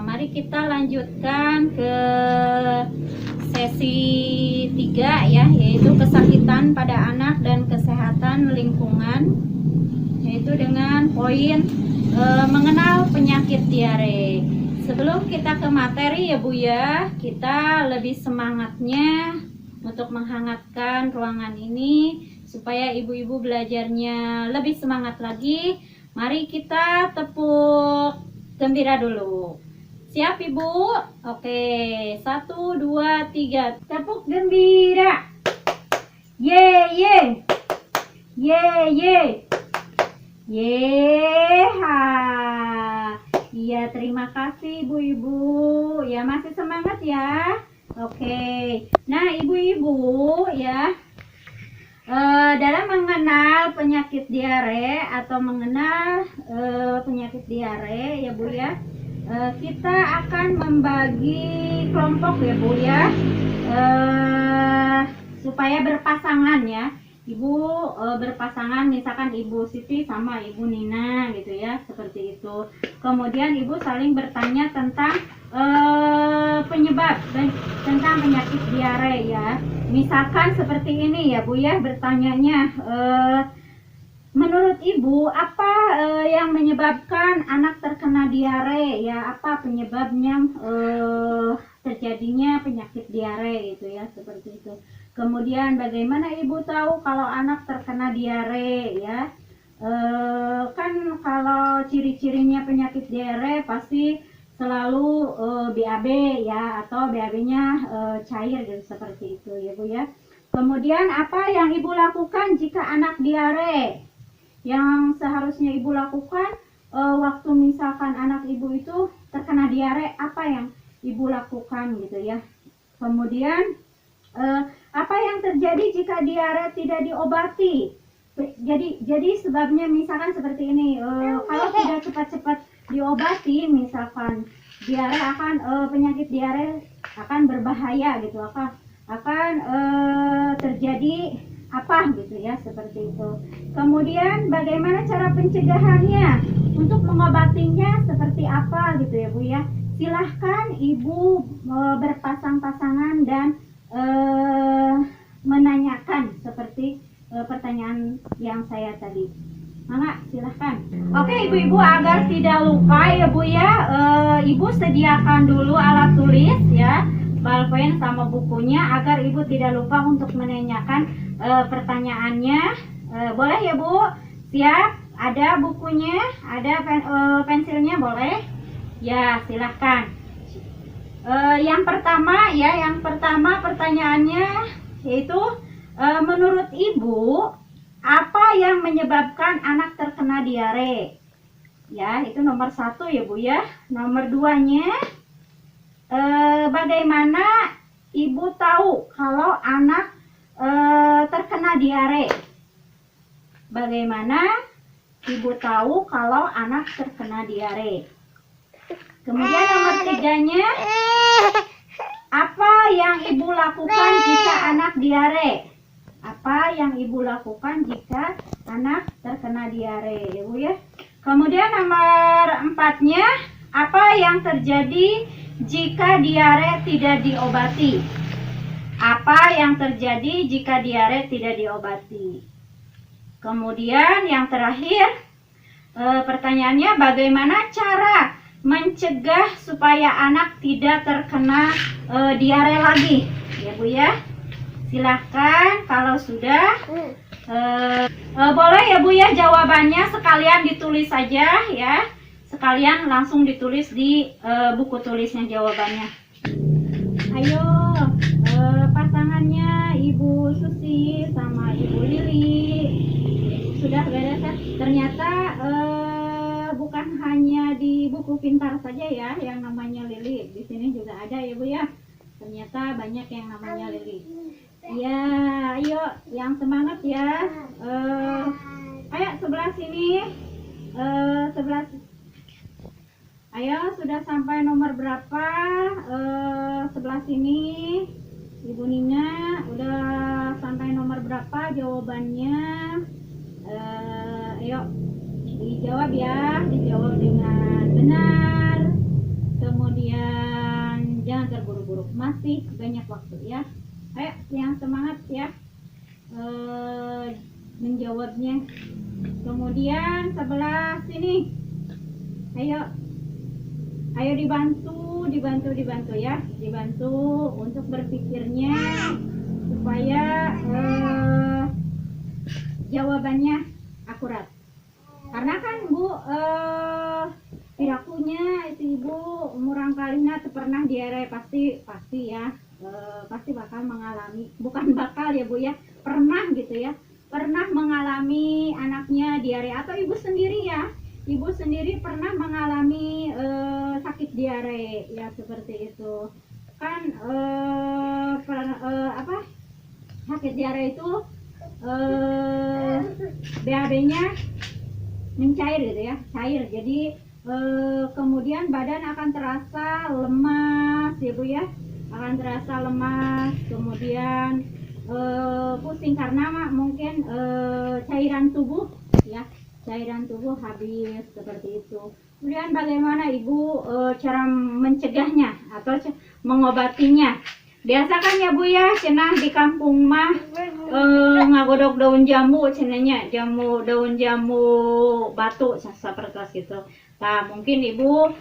Mari kita lanjutkan ke sesi 3 ya, yaitu kesakitan pada anak dan kesehatan lingkungan, yaitu dengan poin mengenal penyakit diare. Sebelum kita ke materi ya Bu ya, kita lebih semangatnya untuk menghangatkan ruangan ini supaya ibu-ibu belajarnya lebih semangat lagi. Mari kita tepuk gembira dulu. Siap Ibu? Oke, 1, 2, 3. Tepuk gembira. Ye ye. Ye ye. Yeha. Iya, terima kasih ibu-ibu. Ya, masih semangat ya. Oke. Nah, ibu-ibu ya, dalam mengenal penyakit diare atau mengenal penyakit diare ya Bu ya, kita akan membagi kelompok ya Bu ya, supaya berpasangan ya. Ibu berpasangan, misalkan Ibu Siti sama Ibu Nina gitu ya, seperti itu. Kemudian Ibu saling bertanya tentang penyebab tentang penyakit diare ya. Misalkan seperti ini ya Bu ya, bertanyanya menurut Ibu apa yang menyebabkan anak terkena diare ya, apa penyebabnya terjadinya penyakit diare itu ya, seperti itu. Kemudian bagaimana Ibu tahu kalau anak terkena diare ya, kan kalau ciri-cirinya penyakit diare pasti selalu BAB ya, atau BAB-nya cair gitu, seperti itu ya Bu ya. Kemudian apa yang Ibu lakukan jika anak diare? Yang seharusnya Ibu lakukan waktu misalkan anak Ibu itu terkena diare, apa yang Ibu lakukan gitu ya. Kemudian apa yang terjadi jika diare tidak diobati? Jadi sebabnya misalkan seperti ini, kalau tidak cepat-cepat diobati, misalkan diare akan penyakit diare akan berbahaya gitu, akan terjadi apa gitu ya, seperti itu. Kemudian bagaimana cara pencegahannya, untuk mengobatinya seperti apa gitu ya Bu ya. Silahkan Ibu berpasang-pasangan dan menanyakan seperti pertanyaan yang saya tadi. Mangga, silahkan. Oke ibu-ibu, agar tidak lupa ya Bu ya, Ibu sediakan dulu alat tulis ya, balpen sama bukunya, agar Ibu tidak lupa untuk menanyakan pertanyaannya. Boleh ya Bu? Siap? Ada bukunya, ada pensilnya, boleh? Ya, silahkan. Yang pertama pertanyaannya yaitu menurut Ibu apa yang menyebabkan anak terkena diare? Ya, itu nomor 1 ya Bu ya. Nomor 2-nya, bagaimana Ibu tahu kalau anak terkena diare? Bagaimana Ibu tahu kalau anak terkena diare? Kemudian nomor 3-nya, apa yang Ibu lakukan jika anak diare? Apa yang Ibu lakukan jika anak terkena diare ya Bu ya. Kemudian nomor 4-nya, apa yang terjadi jika diare tidak diobati? Apa yang terjadi jika diare tidak diobati? Kemudian yang terakhir, pertanyaannya, bagaimana cara mencegah supaya anak tidak terkena diare lagi ya Bu ya. Silahkan kalau sudah boleh ya Bu ya, jawabannya sekalian ditulis saja ya, sekalian langsung ditulis di buku tulisnya jawabannya. Ayo pasangannya Ibu Susi sama Ibu Lili sudah beres ya. Ternyata bukan hanya di buku pintar saja ya yang namanya Lili, di sini juga ada ya Bu ya. Ternyata banyak yang namanya Lili. Ya, ayo yang semangat ya. Ayo sebelah sini, sebelah. Ayo, sudah sampai nomor berapa? Sebelah sini, Ibu Nina udah sampai nomor berapa jawabannya? Ayo dijawab ya, dijawab dengan benar. Kemudian jangan terburu-buru, masih banyak waktu ya. Ayo yang semangat ya menjawabnya. Kemudian sebelah sini, ayo dibantu ya, dibantu untuk berpikirnya supaya jawabannya akurat. Karena kan Bu pirakunya itu Ibu umurang kalina pernah diare pasti ya, pasti bakal mengalami, bukan bakal ya Bu ya, pernah gitu ya, pernah mengalami anaknya diare, atau Ibu sendiri ya, Ibu sendiri pernah mengalami sakit diare ya, seperti itu kan. Sakit diare itu BAB-nya mencair gitu ya, cair. Jadi kemudian badan akan terasa lemas ya Bu ya, akan terasa lemas, kemudian pusing karena mungkin cairan tubuh ya, cairan tubuh habis, seperti itu. Kemudian bagaimana Ibu cara mencegahnya atau mengobatinya? Biasa kan ya Bu ya, cenah di kampung mah ngagodok daun jambu, cenanya daun jambu batu seperti itu. Nah mungkin Ibu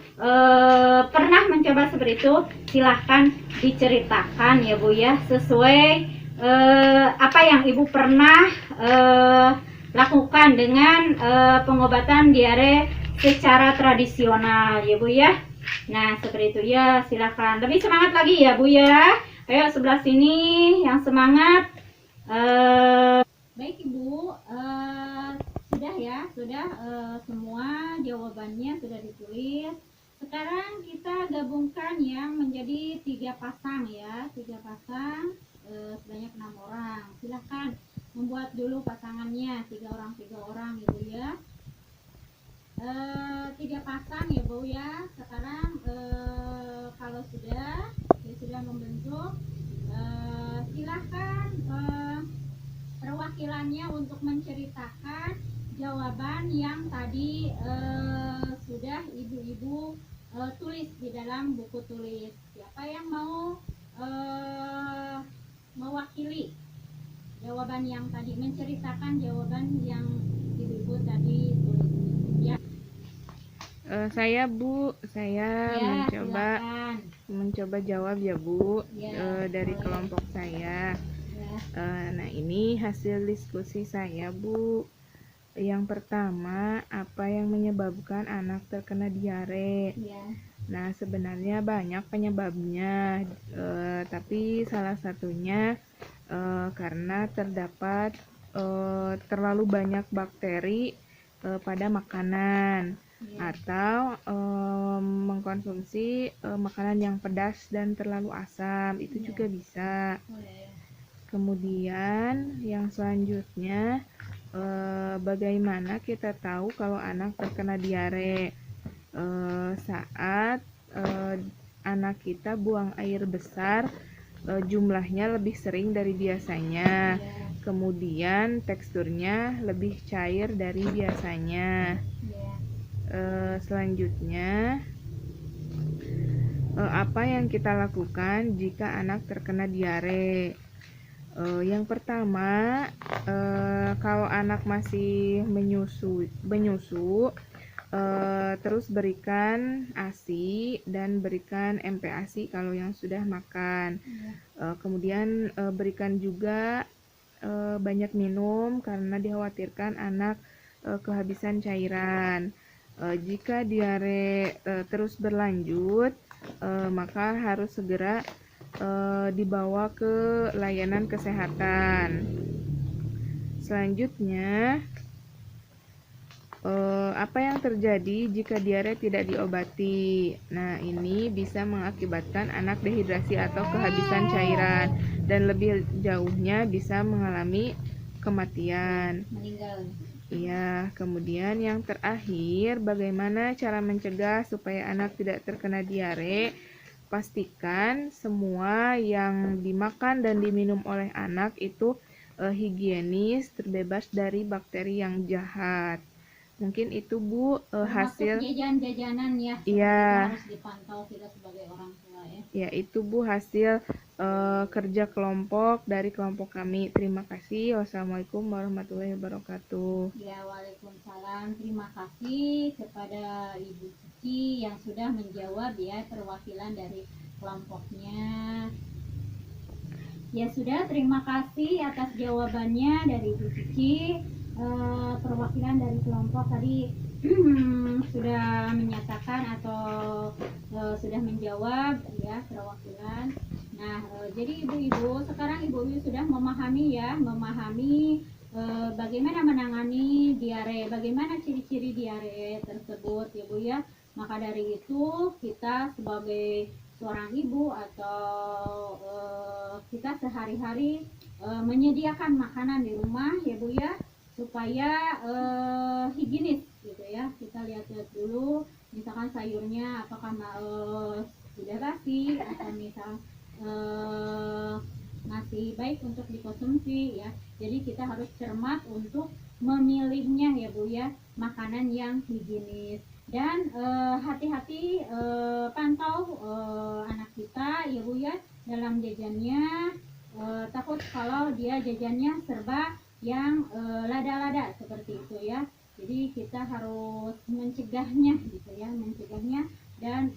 pernah mencoba seperti itu, silahkan diceritakan ya Bu ya, sesuai apa yang Ibu pernah lakukan dengan pengobatan diare secara tradisional ya Bu ya. Nah seperti itu ya, silahkan lebih semangat lagi ya Bu ya. Ayo sebelah sini yang semangat. Baik Ibu, sudah ya, sudah semua jawabannya sudah ditulis. Sekarang kita gabungkan yang menjadi 3 pasang ya, 3 pasang sebanyak 6 orang. Silahkan membuat dulu pasangannya 3 orang Ibu ya. 3 pasang ya Bu ya. Sekarang kalau sudah membentuk, silahkan perwakilannya untuk menceritakan jawaban yang tadi sudah ibu-ibu tulis di dalam buku tulis. Siapa yang mau mewakili jawaban yang tadi, menceritakan jawaban yang ibu-ibu tadi tulis ya? Saya Bu, saya Ya, mencoba jawab ya Bu, ya, dari boleh. kelompok saya. Ya. Nah ini hasil diskusi saya Bu. Yang pertama, apa yang menyebabkan anak terkena diare? Ya. Nah sebenarnya banyak penyebabnya, tapi salah satunya karena terdapat terlalu banyak bakteri pada makanan, atau mengkonsumsi makanan yang pedas dan terlalu asam, itu juga bisa. Kemudian yang selanjutnya, bagaimana kita tahu kalau anak terkena diare? Saat anak kita buang air besar, jumlahnya lebih sering dari biasanya, kemudian teksturnya lebih cair dari biasanya. Selanjutnya, apa yang kita lakukan jika anak terkena diare? Yang pertama, kalau anak masih menyusu, terus berikan ASI dan berikan MPASI kalau yang sudah makan. Kemudian berikan juga banyak minum karena dikhawatirkan anak kehabisan cairan. Jika diare terus berlanjut, maka harus segera dibawa ke layanan kesehatan. Selanjutnya, apa yang terjadi jika diare tidak diobati? Nah, ini bisa mengakibatkan anak dehidrasi atau kehabisan cairan, dan lebih jauhnya bisa mengalami kematian. Meninggal. Iya, kemudian yang terakhir, bagaimana cara mencegah supaya anak tidak terkena diare? Pastikan semua yang dimakan dan diminum oleh anak itu higienis, terbebas dari bakteri yang jahat. Mungkin itu Bu Termasuk hasil jajan-jajanan ya, seperti Iya. itu harus dipantau kita sebagai orang tua ya. Ya, itu Bu hasil kerja kelompok dari kelompok kami. Terima kasih. Wassalamualaikum warahmatullahi wabarakatuh. Ya, waalaikumsalam. Terima kasih kepada Ibu Cici yang sudah menjawab ya perwakilan dari kelompoknya. Ya sudah, terima kasih atas jawabannya dari Ibu Cici. Perwakilan dari kelompok tadi sudah menyatakan atau sudah menjawab ya perwakilan. Nah, jadi ibu-ibu sekarang ibu-ibu sudah memahami bagaimana menangani diare, bagaimana ciri-ciri diare tersebut ya Bu ya. Maka dari itu kita sebagai seorang ibu atau kita sehari-hari menyediakan makanan di rumah ya Bu ya, supaya higienis gitu ya. Kita lihat-lihat dulu misalkan sayurnya apakah sudah basi atau misal masih baik untuk dikonsumsi ya. Jadi kita harus cermat untuk memilihnya ya Bu ya, makanan yang higienis. Dan hati-hati pantau anak kita ya Bu ya dalam jajannya. Takut kalau dia jajannya serba yang lada-lada seperti itu ya. Jadi kita harus mencegahnya gitu ya, mencegahnya dan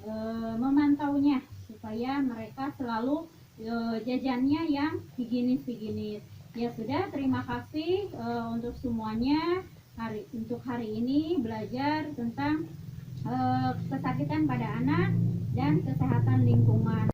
memantaunya supaya mereka selalu jajannya yang higienis. Ya sudah, terima kasih untuk semuanya. Untuk hari ini belajar tentang kesakitan pada anak dan kesehatan lingkungan.